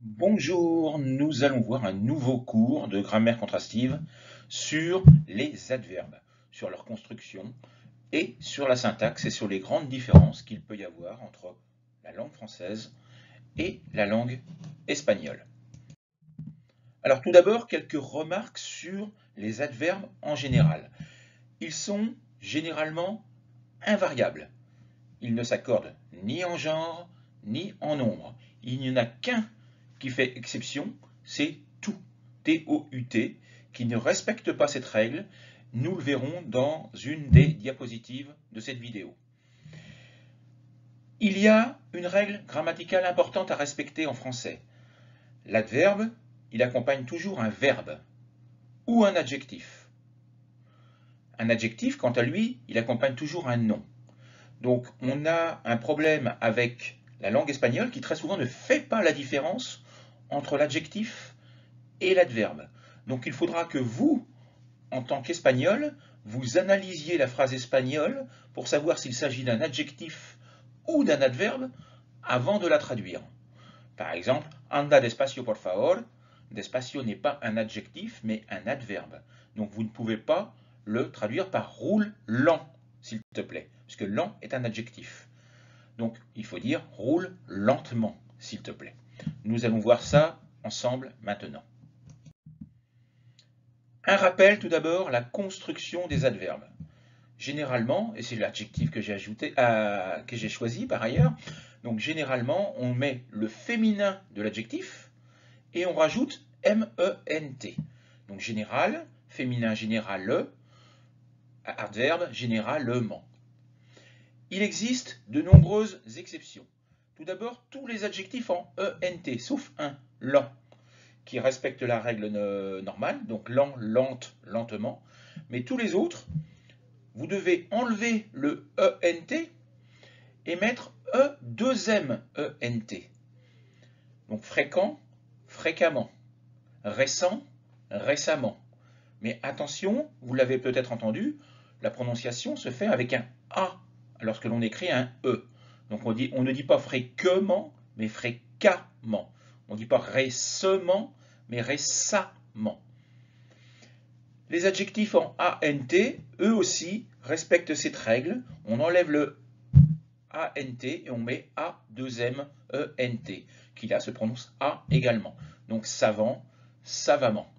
Bonjour, nous allons voir un nouveau cours de grammaire contrastive sur les adverbes, sur leur construction et sur la syntaxe et sur les grandes différences qu'il peut y avoir entre la langue française et la langue espagnole. Alors tout d'abord, quelques remarques sur les adverbes en général. Ils sont généralement invariables. Ils ne s'accordent ni en genre ni en nombre. Il n'y en a qu'un qui fait exception, c'est tout, T-O-U-T, qui ne respecte pas cette règle. Nous le verrons dans une des diapositives de cette vidéo. Il y a une règle grammaticale importante à respecter en français. L'adverbe, il accompagne toujours un verbe ou un adjectif. Un adjectif, quant à lui, il accompagne toujours un nom. Donc on a un problème avec la langue espagnole qui très souvent ne fait pas la différence entre l'adjectif et l'adverbe. Donc il faudra que vous, en tant qu'espagnol, vous analysiez la phrase espagnole pour savoir s'il s'agit d'un adjectif ou d'un adverbe avant de la traduire. Par exemple, anda despacio por favor. Despacio n'est pas un adjectif mais un adverbe. Donc vous ne pouvez pas le traduire par roule lent, s'il te plaît, puisque lent est un adjectif. Donc il faut dire roule lentement, s'il te plaît. Nous allons voir ça ensemble maintenant. Un rappel tout d'abord, la construction des adverbes. Généralement, et c'est l'adjectif que j'ai choisi par ailleurs, donc généralement on met le féminin de l'adjectif et on rajoute M-E-N-T. Donc général, féminin général, adverbe généralement. Il existe de nombreuses exceptions. Tout d'abord, tous les adjectifs en ENT, sauf un, lent, qui respecte la règle normale, donc lent, lente, lentement. Mais tous les autres, vous devez enlever le ENT et mettre E2M-ENT. Donc fréquent, fréquemment, récent, récemment. Mais attention, vous l'avez peut-être entendu, la prononciation se fait avec un A lorsque l'on écrit un E. Donc on ne dit pas fréquemment, mais fréquemment. On ne dit pas récemment, mais récemment. Les adjectifs en ANT, eux aussi, respectent cette règle. On enlève le ANT et on met A2MENT, qui là se prononce A également. Donc savant, savamment.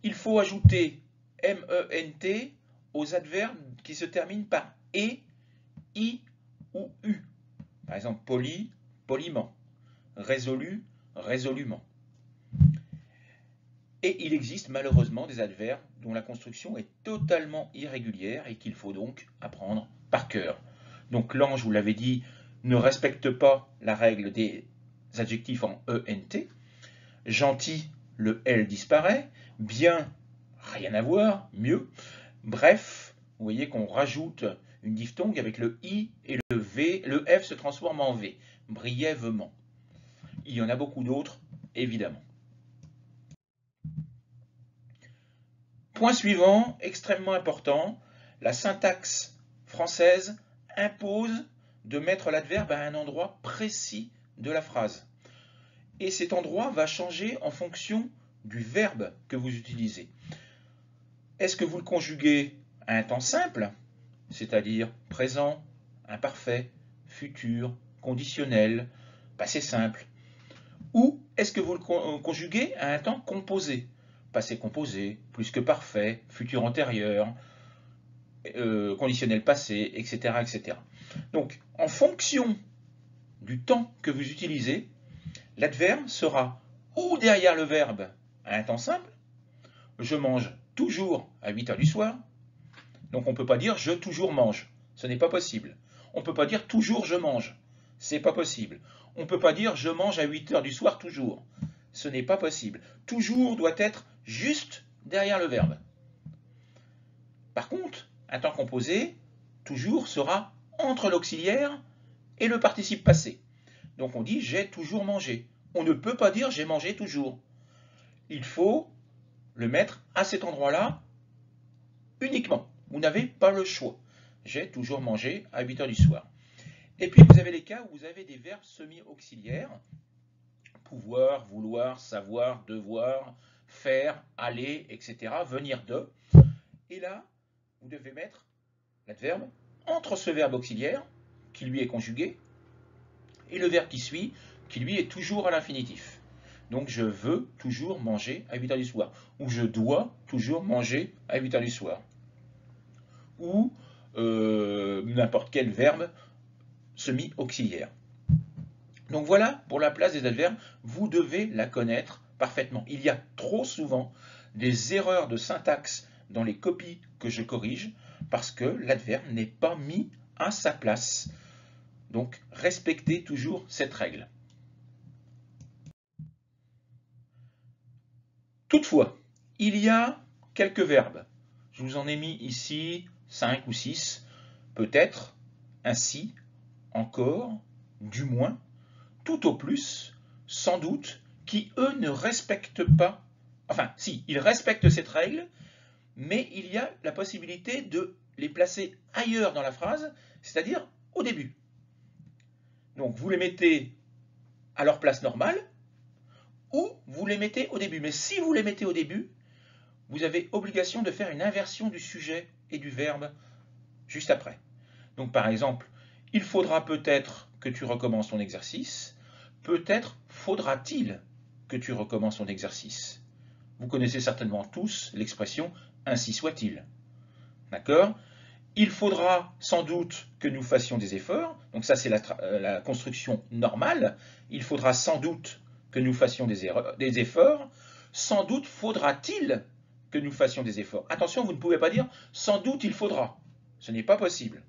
Il faut ajouter MENT aux adverbes qui se terminent par E, I ou U. Par exemple, poli, poliment, résolu, résolument. Et il existe malheureusement des adverbes dont la construction est totalement irrégulière et qu'il faut donc apprendre par cœur. Donc l'ange, je vous l'avais dit, ne respecte pas la règle des adjectifs en ENT. Gentil, le L disparaît. Bien, rien à voir, mieux. Bref, vous voyez qu'on rajoute une diphtongue avec le I et le V. Le F se transforme en V, brièvement. Il y en a beaucoup d'autres, évidemment. Point suivant, extrêmement important, la syntaxe française impose de mettre l'adverbe à un endroit précis de la phrase. Et cet endroit va changer en fonction du verbe que vous utilisez. Est-ce que vous le conjuguez à un temps simple, c'est-à-dire présent, imparfait, futur, conditionnel, passé simple, ou est-ce que vous le conjuguez à un temps composé, passé composé, plus que parfait, futur antérieur, conditionnel passé, etc., etc. Donc, en fonction du temps que vous utilisez, l'adverbe sera ou derrière le verbe à un temps simple, je mange toujours à 8 heures du soir, donc on ne peut pas dire je toujours mange, ce n'est pas possible. On ne peut pas dire toujours je mange, c'est pas possible. On ne peut pas dire je mange à 8 heures du soir toujours, ce n'est pas possible. Toujours doit être juste derrière le verbe. Par contre, un temps composé, toujours sera entre l'auxiliaire et le participe passé. Donc on dit j'ai toujours mangé. On ne peut pas dire j'ai mangé toujours. Il faut le mettre à cet endroit-là uniquement. Vous n'avez pas le choix. J'ai toujours mangé à 8 heures du soir. Et puis vous avez les cas où vous avez des verbes semi-auxiliaires, pouvoir, vouloir, savoir, devoir, faire, aller, etc., venir de. Et là, vous devez mettre l'adverbe entre ce verbe auxiliaire, qui lui est conjugué, et le verbe qui suit, qui lui est toujours à l'infinitif. Donc je veux toujours manger à 8 heures du soir, ou je dois toujours manger à 8 heures du soir, ou n'importe quel verbe semi-auxiliaire. Donc voilà pour la place des adverbes, vous devez la connaître parfaitement. Il y a trop souvent des erreurs de syntaxe dans les copies que je corrige parce que l'adverbe n'est pas mis à sa place. Donc respectez toujours cette règle. Toutefois, il y a quelques verbes. Je vous en ai mis ici 5 ou 6. Peut-être, ainsi, encore, du moins, tout au plus, sans doute, qui eux ne respectent pas, enfin si, ils respectent cette règle, mais il y a la possibilité de les placer ailleurs dans la phrase, c'est-à-dire au début. Donc vous les mettez à leur place normale, ou vous les mettez au début. Mais si vous les mettez au début, vous avez obligation de faire une inversion du sujet et du verbe juste après. Donc par exemple, il faudra peut-être que tu recommences ton exercice, peut-être faudra-t-il que tu recommences ton exercice. Vous connaissez certainement tous l'expression « ainsi soit-il ». D'accord ? Il faudra sans doute que nous fassions des efforts, donc ça c'est la construction normale, il faudra sans doute que nous fassions des efforts, sans doute faudra-t-il que nous fassions des efforts. Attention, vous ne pouvez pas dire « sans doute il faudra », ce n'est pas possible.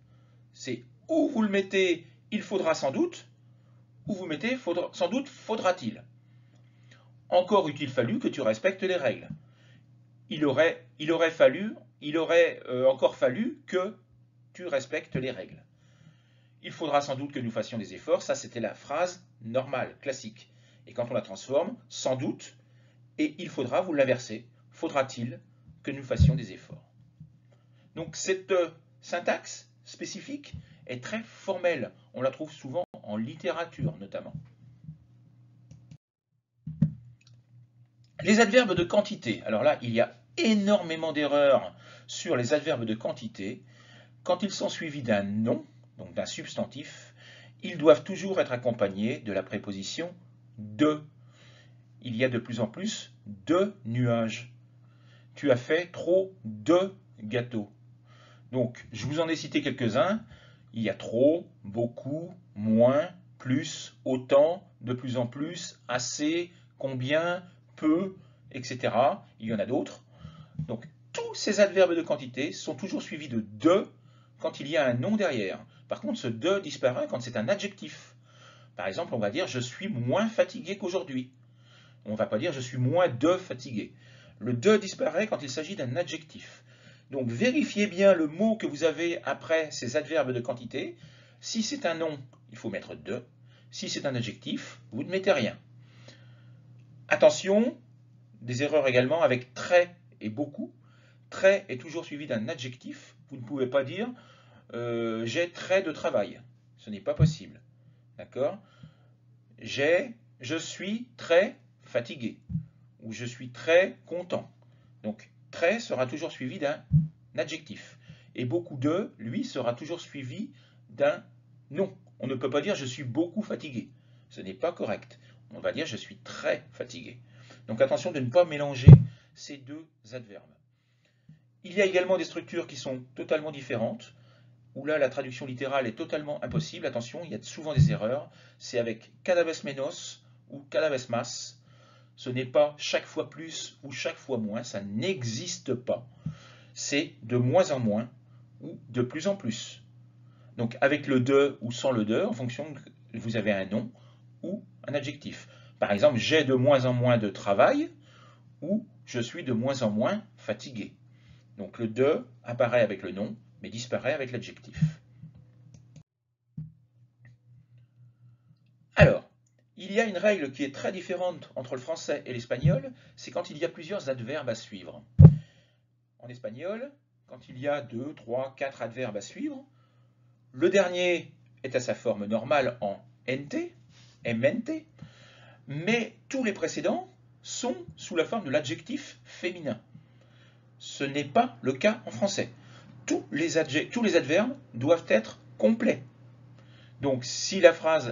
C'est ou vous le mettez « il faudra sans doute », ou vous mettez « sans doute faudra-t-il ». Encore eût-il fallu que tu respectes les règles. Il aurait encore fallu que tu respectes les règles. Il faudra sans doute que nous fassions des efforts, ça c'était la phrase normale, classique. Et quand on la transforme, sans doute, et il faudra, vous l'inversez, faudra-t-il que nous fassions des efforts. Donc cette syntaxe spécifique est très formelle, on la trouve souvent en littérature notamment. Les adverbes de quantité, alors là il y a énormément d'erreurs sur les adverbes de quantité. Quand ils sont suivis d'un nom, donc d'un substantif, ils doivent toujours être accompagnés de la préposition de. Il y a de plus en plus de nuages. Tu as fait trop de gâteaux. Donc, je vous en ai cité quelques-uns. Il y a trop, beaucoup, moins, plus, autant, de plus en plus, assez, combien, peu, etc. Il y en a d'autres. Donc, tous ces adverbes de quantité sont toujours suivis de quand il y a un nom derrière. Par contre, ce de disparaît quand c'est un adjectif. Par exemple, on va dire « je suis moins fatigué qu'aujourd'hui ». On ne va pas dire « je suis moins de fatigué ». Le de disparaît quand il s'agit d'un adjectif. Donc vérifiez bien le mot que vous avez après ces adverbes de quantité. Si c'est un nom, il faut mettre de. Si c'est un adjectif, vous ne mettez rien. Attention, des erreurs également avec très et beaucoup. Très est toujours suivi d'un adjectif. Vous ne pouvez pas dire j'ai très de travail. Ce n'est pas possible. D'accord ? Je suis très fatigué. Ou je suis très content. Donc, très sera toujours suivi d'un adjectif. Et beaucoup de, lui, sera toujours suivi d'un nom. On ne peut pas dire je suis beaucoup fatigué. Ce n'est pas correct. On va dire je suis très fatigué. Donc attention de ne pas mélanger ces deux adverbes. Il y a également des structures qui sont totalement différentes, où là la traduction littérale est totalement impossible. Attention, il y a souvent des erreurs. C'est avec cada vez menos ou cada vez más. Ce n'est pas chaque fois plus ou chaque fois moins, ça n'existe pas. C'est de moins en moins ou de plus en plus. Donc avec le de ou sans le de, en fonction que vous avez un nom ou un adjectif. Par exemple, j'ai de moins en moins de travail ou je suis de moins en moins fatigué. Donc le de apparaît avec le nom, mais disparaît avec l'adjectif. Alors, il y a une règle qui est très différente entre le français et l'espagnol, c'est quand il y a plusieurs adverbes à suivre. En espagnol, quand il y a 2, 3, 4 adverbes à suivre, le dernier est à sa forme normale en ente, mente, mais tous les précédents sont sous la forme de l'adjectif féminin. Ce n'est pas le cas en français. Tous les adverbes doivent être complets. Donc, si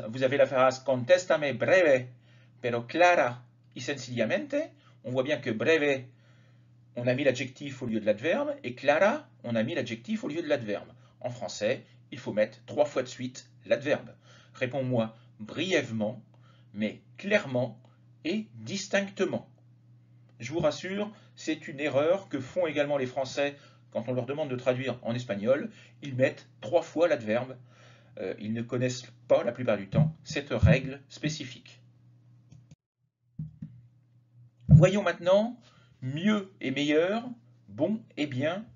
vous avez la phrase Contéstame breve, pero clara y sencillamente, on voit bien que breve, on a mis l'adjectif au lieu de l'adverbe, et clara, on a mis l'adjectif au lieu de l'adverbe. En français, il faut mettre 3 fois de suite l'adverbe. Réponds-moi brièvement, mais clairement et distinctement. Je vous rassure, c'est une erreur que font également les Français quand on leur demande de traduire en espagnol. Ils mettent 3 fois l'adverbe. Ils ne connaissent pas, la plupart du temps, cette règle spécifique. Voyons maintenant mieux et meilleur, bon et bien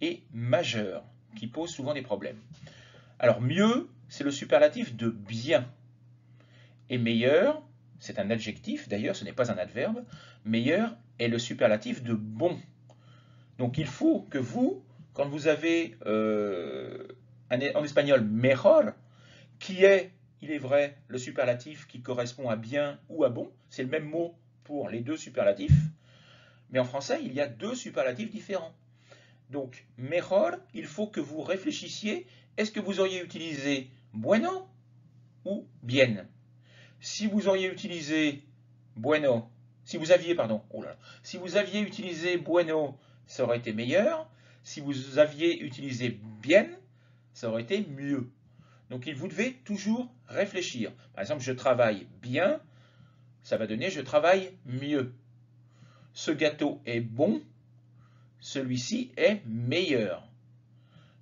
et majeur, qui posent souvent des problèmes. Alors mieux, c'est le superlatif de bien. Et meilleur, c'est un adjectif, d'ailleurs ce n'est pas un adverbe, meilleur est le superlatif de bon. Donc il faut que vous, quand vous avez en espagnol mejor, qui est, il est vrai, le superlatif qui correspond à bien ou à bon, c'est le même mot pour les deux superlatifs, mais en français il y a deux superlatifs différents. Donc mejor, il faut que vous réfléchissiez, est-ce que vous auriez utilisé bueno ou bien? Si vous auriez utilisé bueno, si vous aviez utilisé bueno, ça aurait été meilleur. Si vous aviez utilisé bien, ça aurait été mieux. Donc vous devez toujours réfléchir. Par exemple, je travaille bien, ça va donner je travaille mieux. Ce gâteau est bon, celui-ci est meilleur.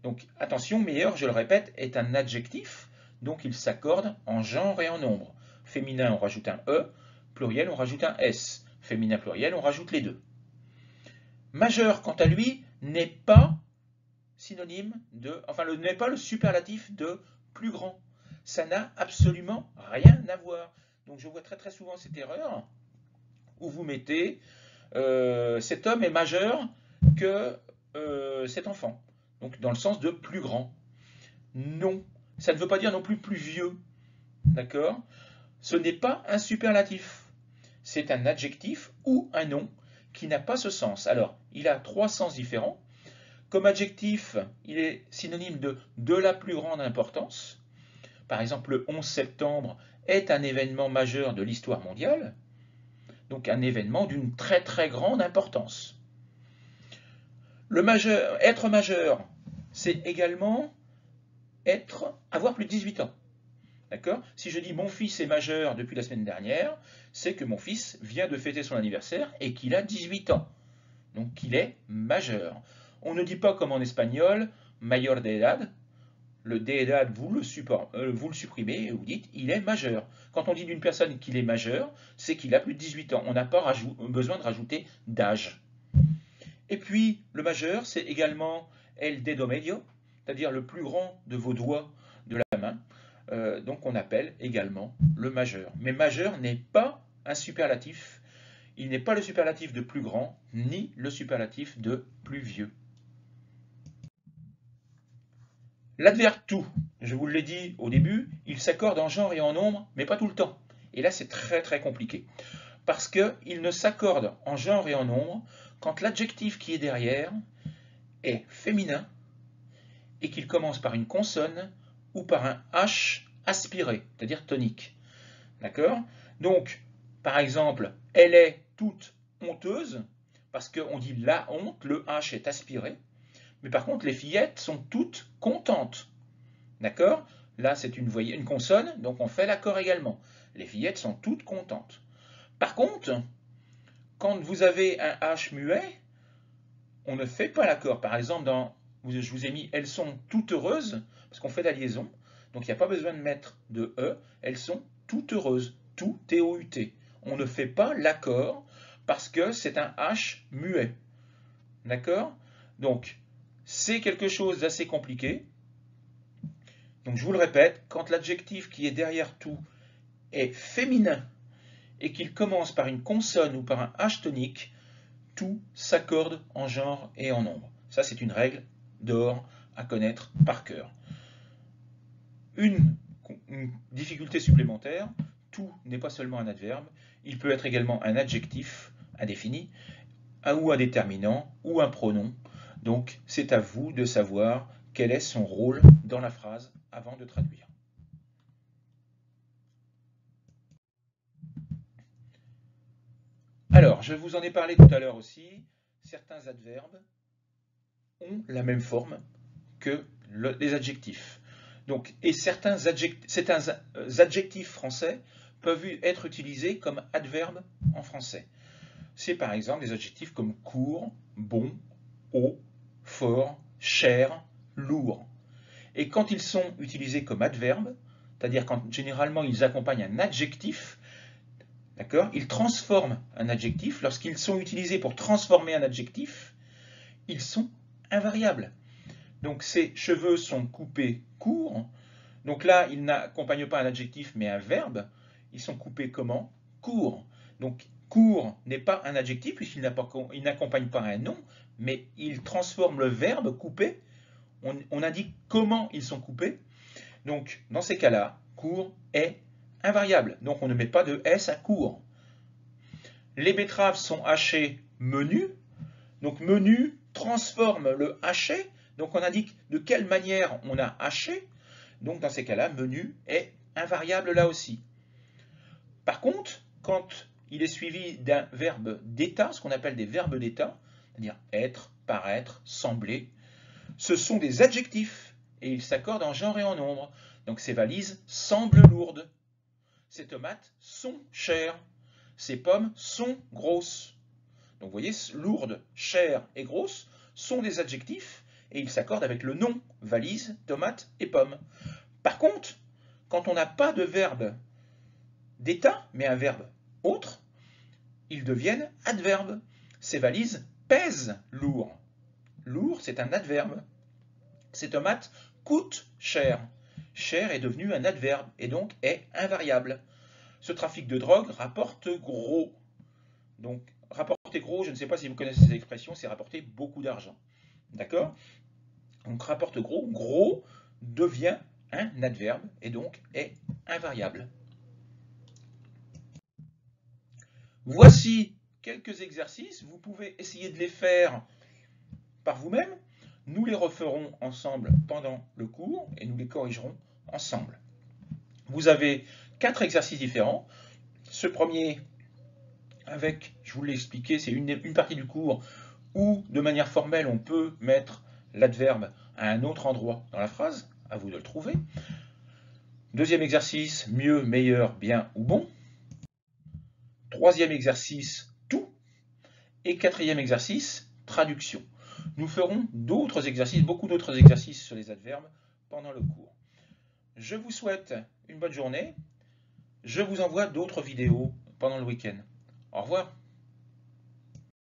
Donc attention, meilleur, je le répète, est un adjectif, donc il s'accorde en genre et en nombre. Féminin, on rajoute un E, pluriel, on rajoute un S. Féminin, pluriel, on rajoute les deux. Majeur, quant à lui, n'est pas synonyme de, n'est pas le superlatif de plus grand. Ça n'a absolument rien à voir. Donc je vois très très souvent cette erreur où vous mettez cet homme est majeur que cet enfant. Donc dans le sens de plus grand. Non, ça ne veut pas dire non plus plus vieux. D'accord? Ce n'est pas un superlatif. C'est un adjectif ou un nom qui n'a pas ce sens. Alors, il a 3 sens différents. Comme adjectif, il est synonyme de la plus grande importance. Par exemple, le 11 septembre est un événement majeur de l'histoire mondiale. Donc un événement d'une très très grande importance. Être majeur, c'est également avoir plus de 18 ans. D'accord? Si je dis mon fils est majeur depuis la semaine dernière, c'est que mon fils vient de fêter son anniversaire et qu'il a 18 ans. Donc qu'il est majeur. On ne dit pas comme en espagnol mayor de edad. Le de edad, vous le supprimez et vous dites il est majeur. Quand on dit d'une personne qu'il est majeur, c'est qu'il a plus de 18 ans. On n'a pas besoin de rajouter d'âge. Et puis le majeur, c'est également el dedo medio, c'est-à-dire le plus grand de vos doigts de la main. Donc on appelle également le majeur. Mais majeur n'est pas un superlatif. Il n'est pas le superlatif de plus grand, ni le superlatif de plus vieux. L'adverbe tout, je vous l'ai dit au début, il s'accorde en genre et en nombre, mais pas tout le temps. Et là c'est très très compliqué. Parce qu'il ne s'accorde en genre et en nombre quand l'adjectif qui est derrière est féminin et qu'il commence par une consonne ou par un H aspiré, c'est-à-dire tonique. D'accord? Donc, par exemple, elle est toute honteuse, parce qu'on dit la honte, le H est aspiré, mais par contre, les fillettes sont toutes contentes. D'accord? Là, c'est une consonne, donc on fait l'accord également. Les fillettes sont toutes contentes. Par contre, quand vous avez un H muet, on ne fait pas l'accord. Par exemple, je vous ai mis « elles sont toutes heureuses », parce qu'on fait la liaison. Donc, il n'y a pas besoin de mettre de E. Elles sont toutes heureuses. Tout, T-O-U-T. On ne fait pas l'accord parce que c'est un H muet. D'accord? Donc, c'est quelque chose d'assez compliqué. Donc, je vous le répète, quand l'adjectif qui est derrière tout est féminin et qu'il commence par une consonne ou par un H tonique, tout s'accorde en genre et en nombre. Ça, c'est une règle d'or à connaître par cœur. Une difficulté supplémentaire, tout n'est pas seulement un adverbe, il peut être également un adjectif indéfini, ou un déterminant, ou un pronom. Donc c'est à vous de savoir quel est son rôle dans la phrase avant de traduire. Alors, je vous en ai parlé tout à l'heure aussi, certains adverbes ont la même forme que les adjectifs. Donc, et certains adjectifs français peuvent être utilisés comme adverbes en français. C'est par exemple des adjectifs comme court, bon, haut, fort, cher, lourd. Et quand ils sont utilisés comme adverbes, c'est-à-dire quand généralement ils accompagnent un adjectif, d'accord, ils transforment un adjectif. Lorsqu'ils sont utilisés pour transformer un adjectif, ils sont invariables. Donc ces cheveux sont coupés courts. Donc là, ils n'accompagnent pas un adjectif, mais un verbe. Ils sont coupés comment? Court. Donc court n'est pas un adjectif, puisqu'il n'accompagne pas un nom, mais il transforme le verbe coupé. On indique comment ils sont coupés. Donc dans ces cas-là, court est invariable. Donc on ne met pas de S à court. Les betteraves sont hachées menues. Donc menu transforme le haché. Donc on indique de quelle manière on a haché. Donc dans ces cas-là, menu est invariable là aussi. Par contre, quand il est suivi d'un verbe d'état, ce qu'on appelle des verbes d'état, c'est-à-dire être, paraître, sembler, ce sont des adjectifs et ils s'accordent en genre et en nombre. Donc ces valises semblent lourdes. Ces tomates sont chères. Ces pommes sont grosses. Donc vous voyez, lourde, chère et grosse sont des adjectifs et ils s'accordent avec le nom, valise, tomate et pomme. Par contre, quand on n'a pas de verbe d'état, mais un verbe autre, ils deviennent adverbes. Ces valises pèsent lourd. Lourd, c'est un adverbe. Ces tomates coûtent cher. Cher est devenu un adverbe et donc est invariable. Ce trafic de drogue rapporte gros. Donc, rapporter gros, je ne sais pas si vous connaissez cette expression, c'est rapporter beaucoup d'argent. D'accord? Donc, rapporte gros, gros devient un adverbe et donc est invariable. Voici quelques exercices, vous pouvez essayer de les faire par vous-même. Nous les referons ensemble pendant le cours et nous les corrigerons ensemble. Vous avez 4 exercices différents. Ce premier, avec, je vous l'ai expliqué, c'est une partie du cours où, de manière formelle, on peut mettre l'adverbe à un autre endroit dans la phrase. À vous de le trouver. Deuxième exercice, mieux, meilleur, bien ou bon. Troisième exercice, tout. Et quatrième exercice, traduction. Nous ferons d'autres exercices, beaucoup d'autres exercices sur les adverbes pendant le cours. Je vous souhaite une bonne journée. Je vous envoie d'autres vidéos pendant le week-end. Au revoir.